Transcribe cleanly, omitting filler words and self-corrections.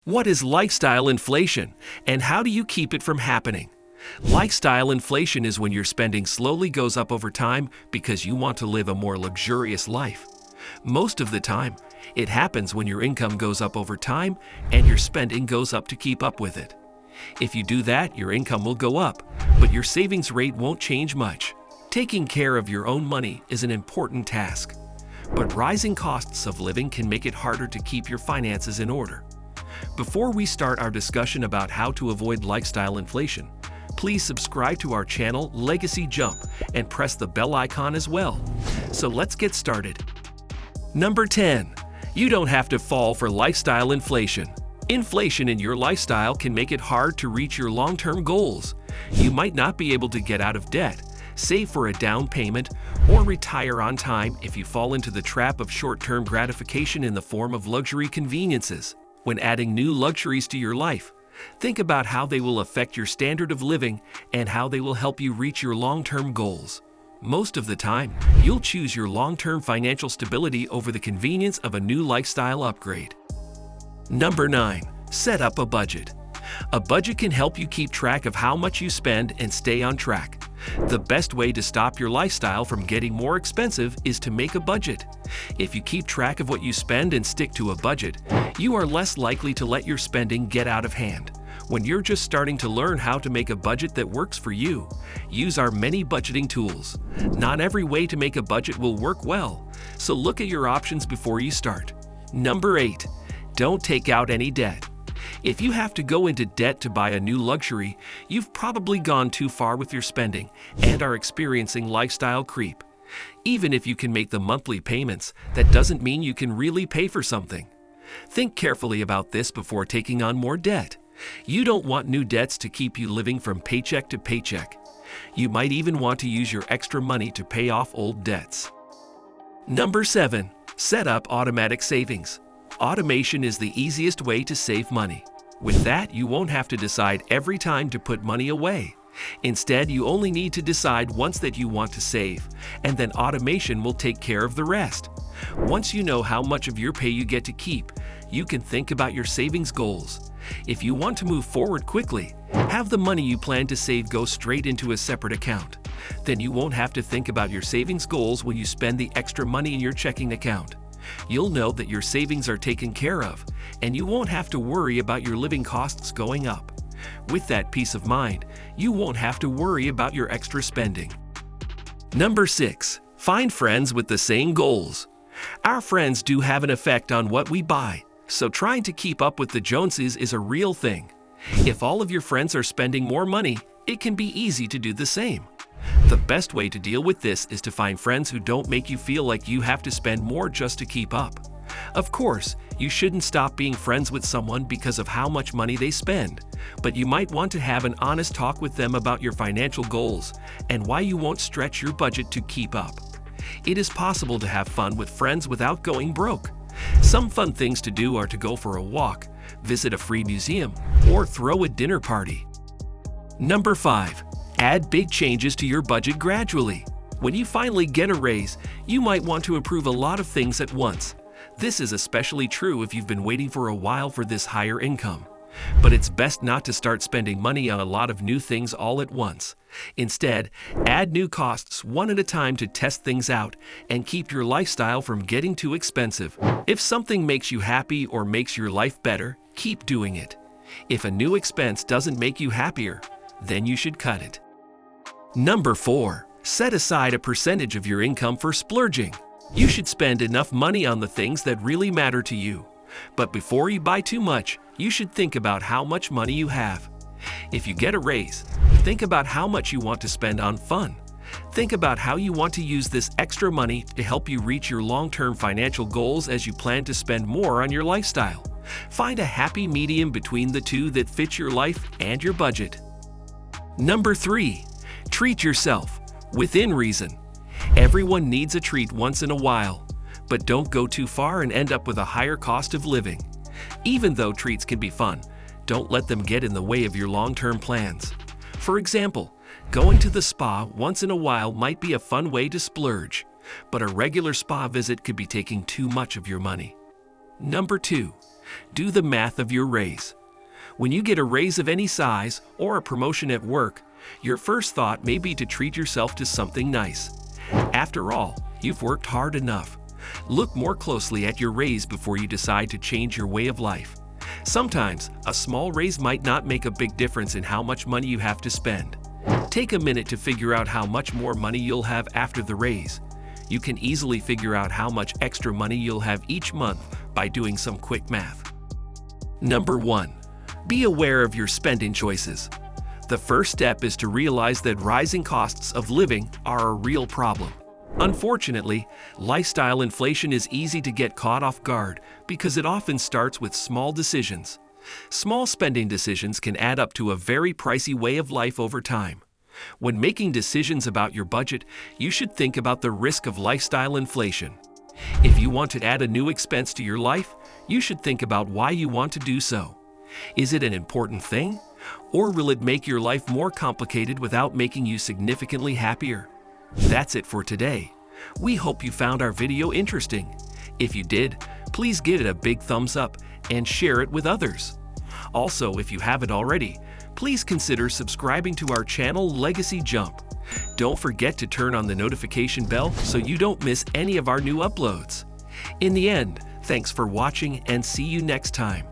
What is lifestyle inflation, and how do you keep it from happening? Lifestyle inflation is when your spending slowly goes up over time because you want to live a more luxurious life. Most of the time, it happens when your income goes up over time and your spending goes up to keep up with it. If you do that, your income will go up, but your savings rate won't change much. Taking care of your own money is an important task, but rising costs of living can make it harder to keep your finances in order. Before we start our discussion about how to avoid lifestyle inflation, please subscribe to our channel LegacyJump and press the bell icon as well. So let's get started. Number 10. You don't have to fall for lifestyle inflation. Inflation in your lifestyle can make it hard to reach your long-term goals. You might not be able to get out of debt, save for a down payment, or retire on time if you fall into the trap of short-term gratification in the form of luxury conveniences. When adding new luxuries to your life, think about how they will affect your standard of living and how they will help you reach your long-term goals. Most of the time, you'll choose your long-term financial stability over the convenience of a new lifestyle upgrade. Number 9. Set up a budget. A budget can help you keep track of how much you spend and stay on track. The best way to stop your lifestyle from getting more expensive is to make a budget. If you keep track of what you spend and stick to a budget, you are less likely to let your spending get out of hand. When you're just starting to learn how to make a budget that works for you, use our many budgeting tools. Not every way to make a budget will work well, so look at your options before you start. Number 8. Don't take out any debt. If you have to go into debt to buy a new luxury, you've probably gone too far with your spending and are experiencing lifestyle creep. Even if you can make the monthly payments, that doesn't mean you can really pay for something. Think carefully about this before taking on more debt. You don't want new debts to keep you living from paycheck to paycheck. You might even want to use your extra money to pay off old debts. Number 7. Set up automatic savings. Automation is the easiest way to save money. With that, you won't have to decide every time to put money away. Instead, you only need to decide once that you want to save, and then automation will take care of the rest. Once you know how much of your pay you get to keep, you can think about your savings goals. If you want to move forward quickly, have the money you plan to save go straight into a separate account. Then you won't have to think about your savings goals when you spend the extra money in your checking account. You'll know that your savings are taken care of, and you won't have to worry about your living costs going up. With that peace of mind, you won't have to worry about your extra spending. Number 6. Find friends with the same goals. Our friends do have an effect on what we buy, so trying to keep up with the Joneses is a real thing. If all of your friends are spending more money, it can be easy to do the same. The best way to deal with this is to find friends who don't make you feel like you have to spend more just to keep up. Of course, you shouldn't stop being friends with someone because of how much money they spend, but you might want to have an honest talk with them about your financial goals and why you won't stretch your budget to keep up. It is possible to have fun with friends without going broke. Some fun things to do are to go for a walk, visit a free museum, or throw a dinner party. Number 5. Add big changes to your budget gradually. When you finally get a raise, you might want to improve a lot of things at once. This is especially true if you've been waiting for a while for this higher income. But it's best not to start spending money on a lot of new things all at once. Instead, add new costs one at a time to test things out and keep your lifestyle from getting too expensive. If something makes you happy or makes your life better, keep doing it. If a new expense doesn't make you happier, then you should cut it. Number 4. Set aside a percentage of your income for splurging. You should spend enough money on the things that really matter to you. But before you buy too much, you should think about how much money you have. If you get a raise, think about how much you want to spend on fun. Think about how you want to use this extra money to help you reach your long-term financial goals as you plan to spend more on your lifestyle. Find a happy medium between the two that fits your life and your budget. Number 3. Treat yourself, within reason. Everyone needs a treat once in a while, but don't go too far and end up with a higher cost of living. Even though treats can be fun, don't let them get in the way of your long-term plans. For example, going to the spa once in a while might be a fun way to splurge, but a regular spa visit could be taking too much of your money. Number 2. Do the math of your raise. When you get a raise of any size or a promotion at work, your first thought may be to treat yourself to something nice. After all, you've worked hard enough. Look more closely at your raise before you decide to change your way of life. Sometimes, a small raise might not make a big difference in how much money you have to spend. Take a minute to figure out how much more money you'll have after the raise. You can easily figure out how much extra money you'll have each month by doing some quick math. Number 1. Be aware of your spending choices. The first step is to realize that rising costs of living are a real problem. Unfortunately, lifestyle inflation is easy to get caught off guard because it often starts with small decisions. Small spending decisions can add up to a very pricey way of life over time. When making decisions about your budget, you should think about the risk of lifestyle inflation. If you want to add a new expense to your life, you should think about why you want to do so. Is it an important thing? Or will it make your life more complicated without making you significantly happier? That's it for today. We hope you found our video interesting. If you did, please give it a big thumbs up and share it with others. Also, if you haven't already, please consider subscribing to our channel LegacyJump. Don't forget to turn on the notification bell so you don't miss any of our new uploads. In the end, thanks for watching and see you next time.